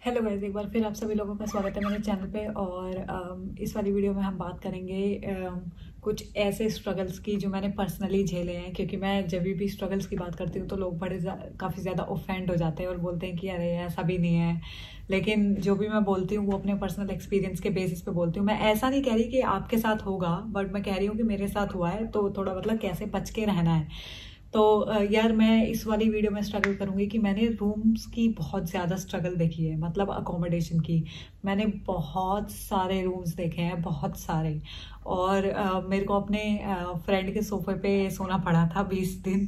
Hello guys, एक बार फिर आप सभी लोगों का स्वागत है मेरे चैनल पे। और इस वाली वीडियो में हम बात करेंगे कुछ ऐसे स्ट्रगल्स की जो मैंने पर्सनली झेले हैं। क्योंकि मैं जब भी स्ट्रगल्स की बात करती हूँ तो लोग काफ़ी ज़्यादा ऑफेंड हो जाते हैं और बोलते हैं कि अरे ऐसा भी नहीं है। लेकिन जो भी मैं बोलती हूँ वो अपने पर्सनल एक्सपीरियंस के बेसिस पे बोलती हूँ। मैं ऐसा नहीं कह रही कि आपके साथ होगा, बट मैं कह रही हूँ कि मेरे साथ हुआ है, तो थोड़ा मतलब कैसे बच के रहना है। तो यार मैं इस वाली वीडियो में स्ट्रगल करूंगी कि मैंने रूम्स की बहुत ज़्यादा स्ट्रगल देखी है, मतलब अकोमोडेशन की। मैंने बहुत सारे रूम्स देखे हैं, बहुत सारे। और मेरे को अपने फ्रेंड के सोफे पे सोना पड़ा था 20 दिन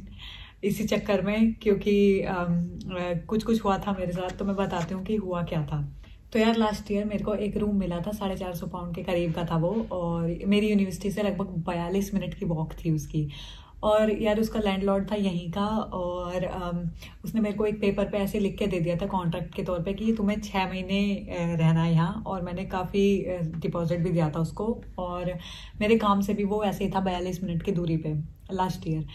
इसी चक्कर में, क्योंकि कुछ कुछ हुआ था मेरे साथ। तो मैं बताती हूँ कि हुआ क्या था। तो यार लास्ट ईयर मेरे को एक रूम मिला था, 450 पाउंड के करीब का था वो। और मेरी यूनिवर्सिटी से लगभग 42 मिनट की वॉक थी उसकी। और यार उसका लैंडलॉर्ड था यहीं का। और उसने मेरे को एक पेपर पे ऐसे लिख के दे दिया था कॉन्ट्रैक्ट के तौर पे कि तुम्हें 6 महीने रहना है यहाँ। और मैंने काफ़ी डिपॉजिट भी दिया था उसको। और मेरे काम से भी वो ऐसे ही था 42 मिनट की दूरी पे लास्ट ईयर।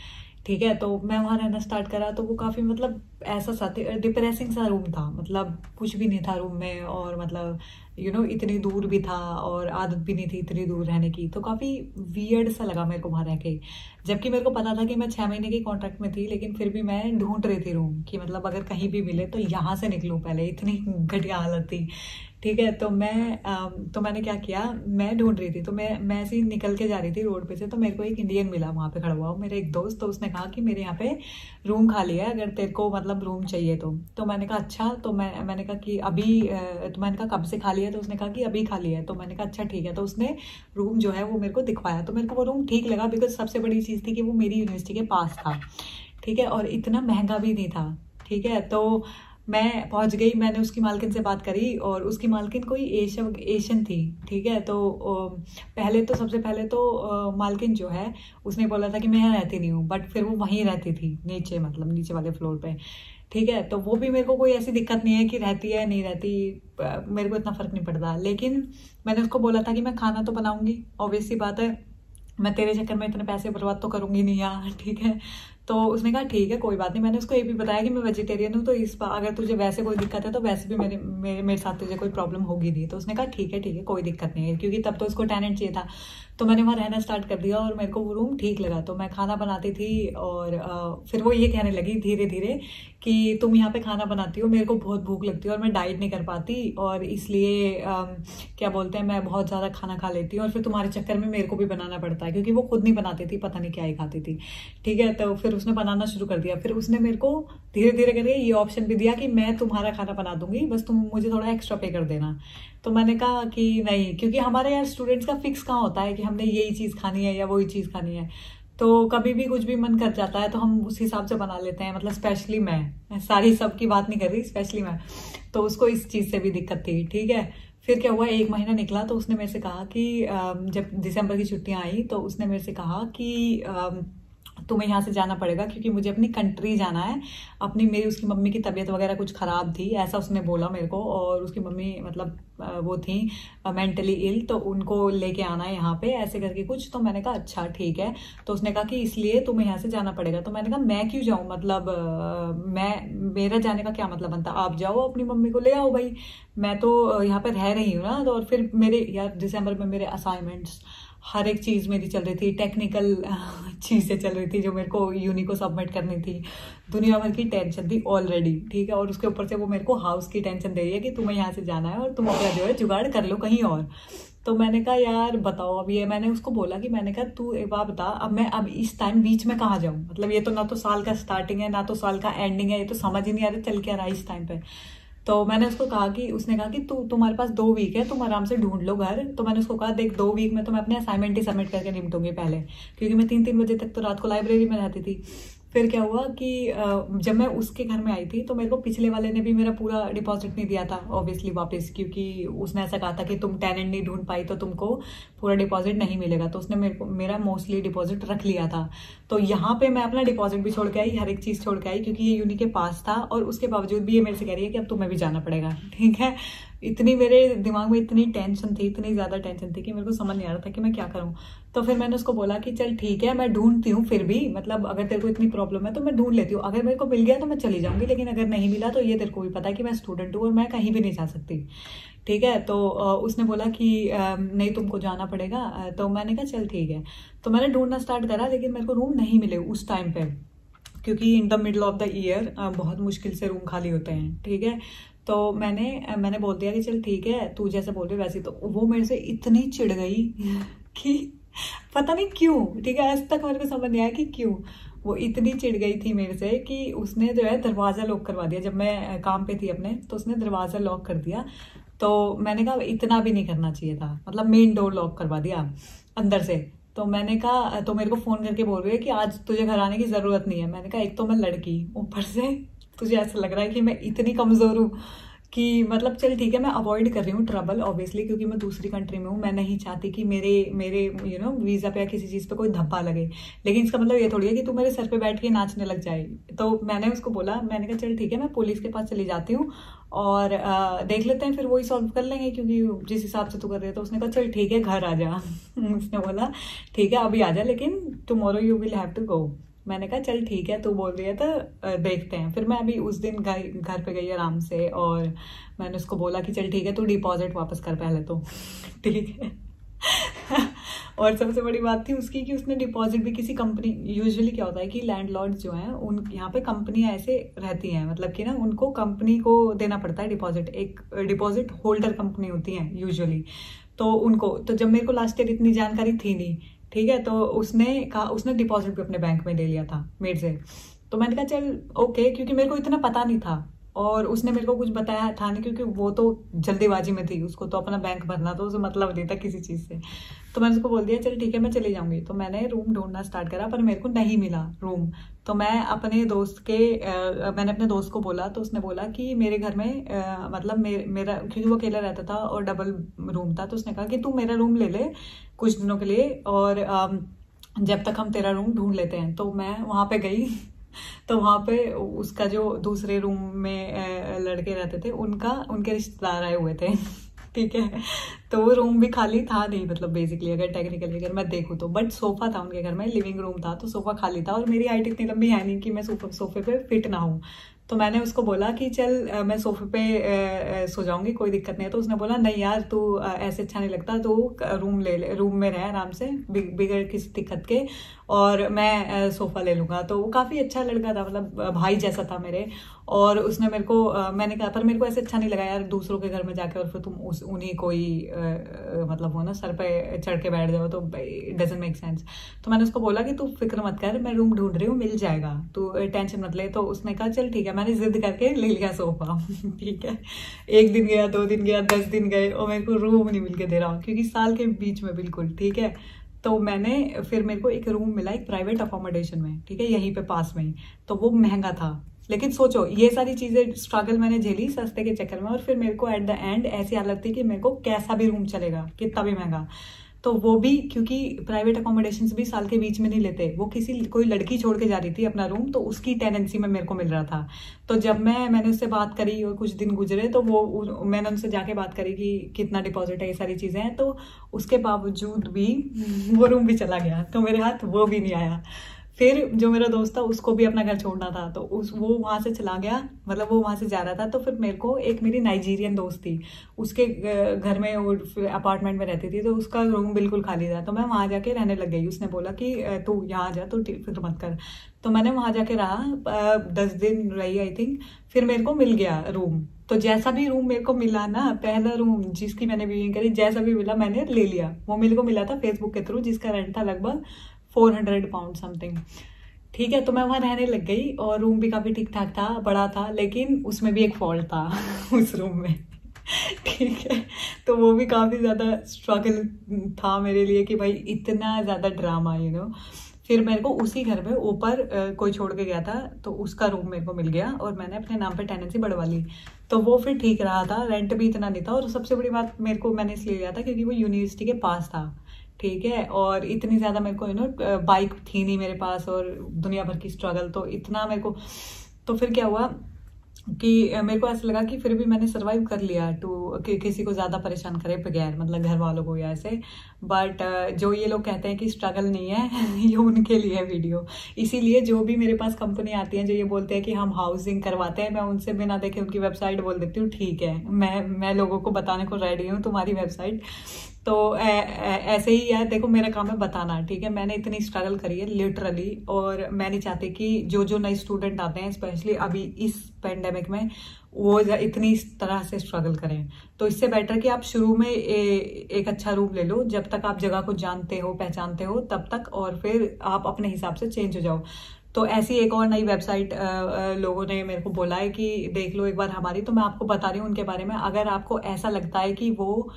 ठीक है, तो मैं वहाँ रहना स्टार्ट करा तो वो काफ़ी मतलब ऐसा सा डिप्रेसिंग सा रूम था। मतलब कुछ भी नहीं था रूम में, और मतलब इतनी दूर भी था और आदत भी नहीं थी इतनी दूर रहने की। तो काफ़ी वियर्ड सा लगा मेरे को वहाँ रह के। जबकि मेरे को पता था कि मैं 6 महीने की कॉन्ट्रैक्ट में थी, लेकिन फिर भी मैं ढूंढ रही थी रूम कि मतलब अगर कहीं भी मिले तो यहाँ से निकलूँ पहले, इतनी घटिया हालत थी। ठीक है, तो मैंने क्या किया, मैं ढूंढ रही थी। तो मैं ऐसे ही निकल के जा रही थी रोड पे से, तो मेरे को एक इंडियन मिला वहाँ पे खड़ा हुआ, मेरा एक दोस्त। तो उसने कहा कि मेरे यहाँ पे रूम खाली है, अगर तेरे को मतलब रूम चाहिए तो मैंने कहा अच्छा। तो मैंने कहा कि अभी तो मैंने कहा कब से खाली है। तो उसने कहा कि अभी खाली है। तो मैंने कहा अच्छा ठीक है। तो उसने रूम जो है वो मेरे को दिखवाया। तो मेरे को वो रूम ठीक लगा, बिकॉज सबसे बड़ी चीज़ थी कि वो मेरी यूनिवर्सिटी के पास था। ठीक है, और इतना महंगा भी नहीं था। ठीक है, तो मैं पहुंच गई, मैंने उसकी मालकिन से बात करी। और उसकी मालकिन कोई एशियन थी। ठीक है, तो सबसे पहले तो मालकिन जो है उसने बोला था कि मैं यहाँ रहती नहीं हूँ, बट फिर वो वहीं रहती थी नीचे, मतलब नीचे वाले फ्लोर पे। ठीक है, तो वो भी मेरे को कोई ऐसी दिक्कत नहीं है कि रहती है नहीं रहती, मेरे को इतना फर्क नहीं पड़ता। लेकिन मैंने उसको बोला था कि मैं खाना तो बनाऊंगी, ऑब्वियस सी बात है, मैं तेरे चक्कर में इतने पैसे बर्बाद तो करूंगी नहीं यार। ठीक है, तो उसने कहा ठीक है कोई बात नहीं। मैंने उसको ये भी बताया कि मैं वेजिटेरियन हूँ, तो इस बार अगर तुझे वैसे कोई दिक्कत है तो वैसे भी मेरे साथ तुझे कोई प्रॉब्लम होगी नहीं। तो उसने कहा ठीक है कोई दिक्कत नहीं है, क्योंकि तब तो उसको टेनेंट चाहिए था। तो मैंने वहाँ रहना स्टार्ट कर दिया और मेरे को वो रूम ठीक लगा। तो मैं खाना बनाती थी। और फिर वो ये कहने लगी धीरे धीरे कि तुम यहाँ पे खाना बनाती हो, मेरे को बहुत भूख लगती है और मैं डाइट नहीं कर पाती, और इसलिए क्या बोलते हैं, मैं बहुत ज़्यादा खाना खा लेती हूँ, और फिर तुम्हारे चक्कर में मेरे को भी बनाना पड़ता है, क्योंकि वो खुद नहीं बनाती थी, पता नहीं क्या ही खाती थी। ठीक है, तो फिर उसने बनाना शुरू कर दिया। फिर उसने मेरे को धीरे धीरे करके ये ऑप्शन भी दिया कि मैं तुम्हारा खाना बना दूंगी, बस तुम मुझे थोड़ा एक्स्ट्रा पे कर देना। तो मैंने कहा कि नहीं, क्योंकि हमारे यहाँ स्टूडेंट्स का फिक्स कहाँ होता है कि हमने यही चीज़ खानी है या वही चीज़ खानी है। तो कभी भी कुछ भी मन कर जाता है तो हम उस हिसाब से बना लेते हैं। मतलब स्पेशली मैं सारी सबकी बात नहीं कर रही, स्पेशली मैं। तो उसको इस चीज़ से भी दिक्कत थी। ठीक है, फिर क्या हुआ, 1 महीना निकला तो उसने मेरे से कहा कि जब दिसंबर की छुट्टियां आई तो उसने मेरे से कहा कि तुम्हें यहाँ से जाना पड़ेगा, क्योंकि मुझे अपनी कंट्री जाना है। मेरी उसकी मम्मी की तबीयत वगैरह कुछ ख़राब थी, ऐसा उसने बोला मेरे को। और उसकी मम्मी मतलब वो थी मेंटली इल, तो उनको लेके आना है यहाँ पे, ऐसे करके कुछ। तो मैंने कहा अच्छा ठीक है। तो उसने कहा कि इसलिए तुम्हें यहाँ से जाना पड़ेगा। तो मैंने कहा मैं क्यों जाऊँ, मतलब मेरा जाने का क्या मतलब बनता, आप जाओ अपनी मम्मी को ले आओ भाई, मैं तो यहाँ पे रह रही हूँ ना। तो और फिर मेरे यार दिसंबर में मेरे असाइनमेंट्स, हर एक चीज़ मेरी चल रही थी, टेक्निकल चीज़ें चल रही थी जो मेरे को यूनी को सबमिट करनी थी। दुनिया भर की टेंशन थी ऑलरेडी। ठीक है, और उसके ऊपर से वो मेरे को हाउस की टेंशन दे रही है कि तुम्हें यहाँ से जाना है और तुम अपना जो है जुगाड़ कर लो कहीं और। तो मैंने कहा यार बताओ, अब ये मैंने उसको बोला कि मैंने कहा तू एक बात बता, अब इस टाइम बीच में कहाँ जाऊँ, मतलब ये तो ना तो साल का स्टार्टिंग है ना तो साल का एंडिंग है, ये तो समझ ही नहीं आ रहा चल क्या रहा है इस टाइम पे। तो मैंने उसको कहा कि उसने कहा कि तुम्हारे पास 2 वीक है, तुम आराम से ढूंढ लो घर। तो मैंने उसको कहा देख 2 वीक में तो मैं अपने असाइनमेंट ही सबमिट करके निपटूंगी पहले, क्योंकि मैं 3-3 बजे तक तो रात को लाइब्रेरी में रहती थी। फिर क्या हुआ कि जब मैं उसके घर में आई थी तो मेरे को पिछले वाले ने भी मेरा पूरा डिपॉजिट नहीं दिया था ऑब्वियसली वापस, क्योंकि उसने ऐसा कहा था कि तुम टेनेंट नहीं ढूंढ पाई तो तुमको पूरा डिपॉजिट नहीं मिलेगा। तो उसने मेरा मोस्टली डिपॉजिट रख लिया था। तो यहाँ पे मैं अपना डिपॉजिट भी छोड़ के आई, हर एक चीज़ छोड़ के आई, क्योंकि ये यूनी के पास था। और उसके बावजूद भी ये मेरे से कह रही है कि अब तुम्हें भी जाना पड़ेगा। ठीक है, इतनी मेरे दिमाग में इतनी टेंशन थी, इतनी ज़्यादा टेंशन थी कि मेरे को समझ नहीं आ रहा था कि मैं क्या करूँ। तो फिर मैंने उसको बोला कि चल ठीक है मैं ढूंढती हूँ, फिर भी मतलब अगर तेरे को इतनी प्रॉब्लम है तो मैं ढूंढ लेती हूँ, अगर मेरे को मिल गया तो मैं चली जाऊंगी, लेकिन अगर नहीं मिला तो ये तेरे को भी पता है कि मैं स्टूडेंट हूँ और मैं कहीं भी नहीं जा सकती, ठीक है। तो उसने बोला कि नहीं तुमको जाना पड़ेगा। तो मैंने कहा चल ठीक है। तो मैंने ढूंढना स्टार्ट करा, लेकिन मेरे को रूम नहीं मिले उस टाइम पे, क्योंकि in the middle of the year बहुत मुश्किल से रूम खाली होते हैं, ठीक है। तो मैंने बोल दिया कि चल ठीक है तू जैसे बोल रही वैसे। तो वो मेरे से इतनी चिढ़ गई कि पता नहीं क्यों, ठीक है, आज तक मेरे को समझ नहीं आया कि क्यों वो इतनी चिढ़ गई थी मेरे से कि उसने जो है दरवाज़ा लॉक करवा दिया। जब मैं काम पे थी अपने तो उसने दरवाज़ा लॉक कर दिया। तो मैंने कहा इतना भी नहीं करना चाहिए था, मतलब मेन डोर लॉक करवा दिया अंदर से। तो मैंने कहा, तो मेरे को फ़ोन करके बोल रही है कि आज तुझे घर आने की ज़रूरत नहीं है। मैंने कहा एक तो मैं लड़की, ऊपर से तुझे ऐसा लग रहा है कि मैं इतनी कमज़ोर हूँ कि मतलब चल ठीक है मैं अवॉइड कर रही हूँ ट्रबल ऑब्वियसली, क्योंकि मैं दूसरी कंट्री में हूँ, मैं नहीं चाहती कि मेरे वीज़ा पे या किसी चीज़ पे कोई धब्बा लगे। लेकिन इसका मतलब ये थोड़ी है कि तू मेरे सर पे बैठ के नाचने लग जाए। तो मैंने उसको बोला, मैंने कहा चल ठीक है मैं पुलिस के पास चली जाती हूँ और देख लेते हैं, फिर वही सॉल्व कर लेंगे, क्योंकि जिस हिसाब से तू कर रही है। तो उसने कहा चल ठीक है घर आ जा उसने बोला ठीक है अभी आ जा, लेकिन tomorrow you will have to go. मैंने कहा चल ठीक है तू बोल रही है तो देखते हैं। फिर मैं अभी उस दिन घर पे गई आराम से और मैंने उसको बोला कि चल ठीक है तू डिपॉजिट वापस कर पहले तो ठीक है और सबसे बड़ी बात थी उसकी कि उसने डिपॉजिट भी किसी कंपनी, यूजुअली क्या होता है कि लैंडलॉर्ड जो हैं उन यहाँ पे कंपनियां ऐसे रहती हैं, मतलब कि ना उनको कंपनी को देना पड़ता है डिपॉजिट, एक डिपॉजिट होल्डर कंपनी होती हैं यूजुअली। तो उनको, तो जब मेरे को लास्ट ईयर इतनी जानकारी थी नहीं, ठीक है, तो उसने कहा, उसने डिपॉजिट भी अपने बैंक में ले लिया था मेरे से। तो मैंने कहा चल ओके, क्योंकि मेरे को इतना पता नहीं था और उसने मेरे को कुछ बताया था नहीं, क्योंकि वो तो जल्दीबाजी में थी, उसको तो अपना बैंक भरना था, उसे मतलब नहीं था किसी चीज़ से। तो मैंने उसको बोल दिया चल ठीक है मैं चली जाऊंगी। तो मैंने रूम ढूंढना स्टार्ट करा पर मेरे को नहीं मिला रूम। तो मैं अपने दोस्त के मैंने अपने दोस्त को बोला, तो उसने बोला कि मेरे घर में मतलब मेरा, क्योंकि वो अकेला रहता था और डबल रूम था, तो उसने कहा कि तू मेरा रूम ले ले कुछ दिनों के लिए और जब तक हम तेरा रूम ढूंढ लेते हैं। तो मैं वहाँ पे गई तो वहाँ पे उसका जो दूसरे रूम में लड़के रहते थे उनके रिश्तेदार आए हुए थे ठीक है। तो वो रूम भी खाली था नहीं, मतलब बेसिकली अगर टेक्निकली अगर मैं देखूँ तो, बट सोफा था उनके घर में, लिविंग रूम था तो सोफा खाली था और मेरी हाइट इतनी लंबी है नहीं कि मैं सोफे पे फिट ना हूँ। तो मैंने उसको बोला कि चल मैं सोफे पे सो जाऊंगी, कोई दिक्कत नहीं है। तो उसने बोला नहीं यार तू ऐसे अच्छा नहीं लगता, तो रूम ले ले, रूम में रह आराम से बिगड़ किसी दिक्कत के, और मैं सोफा ले लूंगा। तो वो काफ़ी अच्छा लड़का था, मतलब भाई जैसा था मेरे। और उसने मेरे को मैंने कहा पर मेरे को ऐसे अच्छा नहीं लगा यार दूसरों के घर में जाके और फिर तुम उन्हीं कोई मतलब हो ना सर पे चढ़ के बैठ जाओ, तो इट डजंट मेक सेंस। तो मैंने उसको बोला कि तू फिक्र मत कर, मैं रूम ढूंढ रही हूँ, मिल जाएगा, तू टेंशन मत ले। तो उसने कहा चल ठीक है, मैंने जिद करके ले लिया सोफा ठीक है। 1 दिन गया, 2 दिन गया, 10 दिन गए और मेरे को रूम नहीं मिल के दे रहा, क्योंकि साल के बीच में बिल्कुल, ठीक है। तो फिर मेरे को एक रूम मिला एक प्राइवेट अकोमोडेशन में, ठीक है, यहीं पे पास में ही। तो वो महंगा था, लेकिन सोचो ये सारी चीजें स्ट्रगल मैंने झेली सस्ते के चक्कर में, और फिर मेरे को एट द एंड ऐसी हालत थी कि मेरे को कैसा भी रूम चलेगा, कितना भी महंगा। तो वो भी क्योंकि प्राइवेट अकोमोडेशन भी साल के बीच में नहीं लेते, वो कोई लड़की छोड़ के जा रही थी अपना रूम, तो उसकी टेनेंसी में मेरे को मिल रहा था। तो जब मैंने उससे बात करी और कुछ दिन गुजरे, तो मैंने उनसे जाके बात करी कि कितना डिपॉजिट है, ये सारी चीजें हैं। तो उसके बावजूद भी वो रूम भी चला गया, तो मेरे हाथ वो भी नहीं आया। फिर जो मेरा दोस्त था उसको भी अपना घर छोड़ना था, तो वो वहाँ से चला गया, मतलब वो वहाँ से जा रहा था। तो फिर मेरे को एक मेरी नाइजीरियन दोस्त थी, उसके घर में वो अपार्टमेंट में रहती थी, तो उसका रूम बिल्कुल खाली था। तो मैं वहाँ जाके रहने लग गई। उसने बोला कि तू यहाँ आ जा, तू फिक्र मत कर। तो मैंने वहाँ जाके रहा, 10 दिन रही आई थिंक। फिर मेरे को मिल गया रूम। तो जैसा भी रूम मेरे को मिला ना, पहला रूम जिसकी मैंने व्यूइंग करी, जैसा भी मिला मैंने ले लिया। वो मेरे को मिला था फेसबुक के थ्रू, जिसका रेंट था लगभग 400 पाउंड समथिंग, ठीक है। तो मैं वहाँ रहने लग गई और रूम भी काफ़ी ठीक ठाक था, बड़ा था, लेकिन उसमें भी एक फॉल्ट था उस रूम में ठीक है। तो वो भी काफ़ी ज़्यादा स्ट्रगल था मेरे लिए कि भाई इतना ज़्यादा ड्रामा फिर मेरे को उसी घर में ऊपर कोई छोड़ के गया था, तो उसका रूम मेरे को मिल गया और मैंने अपने नाम पे टेनेंसी बढ़वा ली। तो वो फिर ठीक रहा था, रेंट भी इतना नहीं था, और सबसे बड़ी बात मैंने इसलिए लिया था क्योंकि वो यूनिवर्सिटी के पास था, ठीक है। और इतनी ज़्यादा मेरे को बाइक थी नहीं मेरे पास, और दुनिया भर की स्ट्रगल, तो इतना मेरे को। तो फिर क्या हुआ, कि मेरे को ऐसा लगा कि फिर भी मैंने सर्वाइव कर लिया कि किसी को ज़्यादा परेशान करे बगैर, मतलब घर वालों को या ऐसे। बट जो ये लोग कहते हैं कि स्ट्रगल नहीं है ये उनके लिए है वीडियो। इसीलिए जो भी मेरे पास कंपनी आती है जो ये बोलते हैं कि हम हाउसिंग करवाते हैं, मैं उनसे बिना देखे उनकी वेबसाइट बोल देती हूँ ठीक है, मैं लोगों को बताने को रेडी हूँ तुम्हारी वेबसाइट। तो ऐसे ही यार देखो, मेरा काम है बताना, ठीक है। मैंने इतनी स्ट्रगल करी है लिटरली, और मैं नहीं चाहती कि जो नए स्टूडेंट आते हैं स्पेशली अभी इस पेंडेमिक में वो इतनी इस तरह से स्ट्रगल करें। तो इससे बेटर कि आप शुरू में एक अच्छा रूम ले लो, जब तक आप जगह को जानते हो पहचानते हो तब तक, और फिर आप अपने हिसाब से चेंज हो जाओ। तो ऐसी एक और नई वेबसाइट लोगों ने मेरे को बोला है कि देख लो एक बार हमारी, तो मैं आपको बता रही हूँ उनके बारे में। अगर आपको ऐसा लगता है कि वो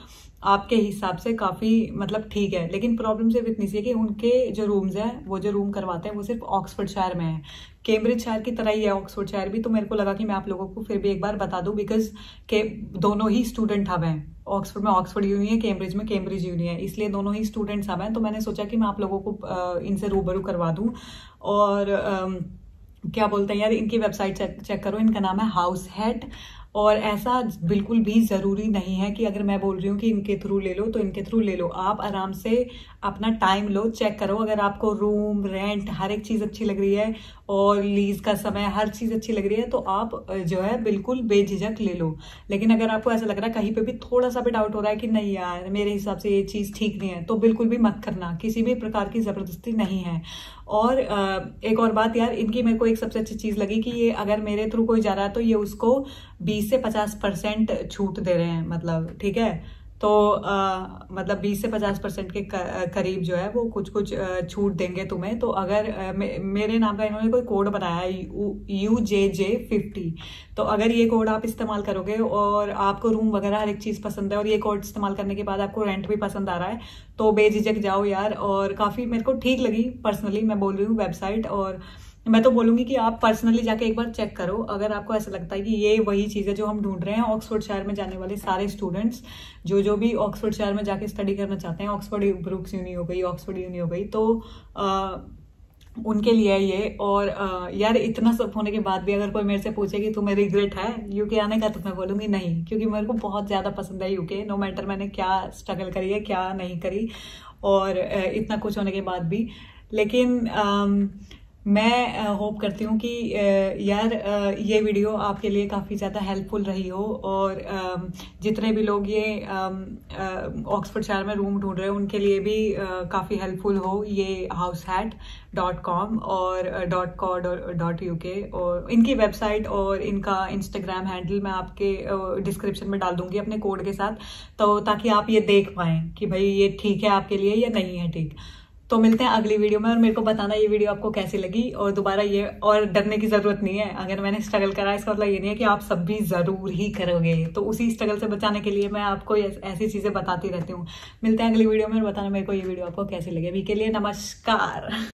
आपके हिसाब से काफ़ी मतलब ठीक है, लेकिन प्रॉब्लम सिर्फ इतनी सी है कि उनके जो रूम्स हैं, वो जो रूम करवाते हैं वो सिर्फ ऑक्सफोर्डशायर में है। कैम्ब्रिजशायर की तरह ही है ऑक्सफोर्डशायर भी। तो मेरे को लगा कि मैं आप लोगों को फिर भी एक बार बता दूं, बिकॉज के दोनों ही स्टूडेंट हब हैं। ऑक्सफोर्ड में ऑक्सफोर्ड यूनि है, कैम्ब्रिज में कैम्ब्रिज यूनि है, इसलिए दोनों ही स्टूडेंट्स हब हैं। तो मैंने सोचा कि मैं आप लोगों को इनसे रूबरू करवा दूं। और क्या बोलते हैं यार, इनकी वेबसाइट चेक करो, इनका नाम है हाउसहैट। और ऐसा बिल्कुल भी ज़रूरी नहीं है कि अगर मैं बोल रही हूँ कि इनके थ्रू ले लो तो इनके थ्रू ले लो। आप आराम से अपना टाइम लो, चेक करो, अगर आपको रूम रेंट हर एक चीज़ अच्छी लग रही है और लीज का समय हर चीज़ अच्छी लग रही है तो आप जो है बिल्कुल बेझिझक ले लो। लेकिन अगर आपको ऐसा लग रहा है कहीं पे भी थोड़ा सा भी डाउट हो रहा है कि नहीं यार मेरे हिसाब से ये चीज़ ठीक नहीं है, तो बिल्कुल भी मत करना, किसी भी प्रकार की ज़बरदस्ती नहीं है। और एक और बात यार, इनकी मेरे को एक सबसे अच्छी चीज़ लगी कि ये अगर मेरे थ्रू कोई जा रहा है तो ये उसको 20 से 50% छूट दे रहे हैं, मतलब ठीक है। तो मतलब 20 से 50% के करीब जो है वो कुछ छूट देंगे तुम्हें। तो अगर मेरे नाम का इन्होंने कोई कोड बनाया है UJJ50, तो अगर ये कोड आप इस्तेमाल करोगे और आपको रूम वगैरह हर एक चीज़ पसंद है और ये कोड इस्तेमाल करने के बाद आपको रेंट भी पसंद आ रहा है, तो बेझिझक जाओ यार। और काफ़ी मेरे को ठीक लगी पर्सनली, मैं बोल रही हूँ वेबसाइट। और मैं तो बोलूंगी कि आप पर्सनली जाके एक बार चेक करो, अगर आपको ऐसा लगता है कि ये वही चीज़ है जो हम ढूंढ रहे हैं। ऑक्सफोर्डशायर में जाने वाले सारे स्टूडेंट्स जो भी ऑक्सफोर्डशायर में जाके स्टडी करना चाहते हैं, ऑक्सफोर्ड ब्रुक्स यूनि हो गई, ऑक्सफोर्ड यूनि हो गई, तो उनके लिए है ये। और यार इतना सब होने के बाद भी अगर कोई मेरे से पूछे कि तुम्हें रिग्रेट है यूके आने का, तो मैं बोलूँगी नहीं, क्योंकि मेरे को बहुत ज़्यादा पसंद है यूके। नो मैटर मैंने क्या स्ट्रगल करी है क्या नहीं करी, और इतना कुछ होने के बाद भी। लेकिन मैं होप करती हूँ कि यार ये वीडियो आपके लिए काफ़ी ज़्यादा हेल्पफुल रही हो। और जितने भी लोग ये ऑक्सफोर्डशायर में रूम ढूंढ रहे हो उनके लिए भी काफ़ी हेल्पफुल हो ये househat.com और .co.uk। और इनकी वेबसाइट और इनका इंस्टाग्राम हैंडल मैं आपके डिस्क्रिप्शन में डाल दूंगी अपने कोड के साथ, तो ताकि आप ये देख पाएँ कि भाई ये ठीक है आपके लिए या नहीं है ठीक। तो मिलते हैं अगली वीडियो में, और मेरे को बताना ये वीडियो आपको कैसी लगी। और दोबारा ये और डरने की ज़रूरत नहीं है, अगर मैंने स्ट्रगल करा इसका मतलब ये नहीं है कि आप सब भी ज़रूर ही करोगे। तो उसी स्ट्रगल से बचाने के लिए मैं आपको ऐसी चीज़ें बताती रहती हूँ। मिलते हैं अगली वीडियो में, और बताना मेरे को ये वीडियो आपको कैसी लगी। अभी के लिए नमस्कार।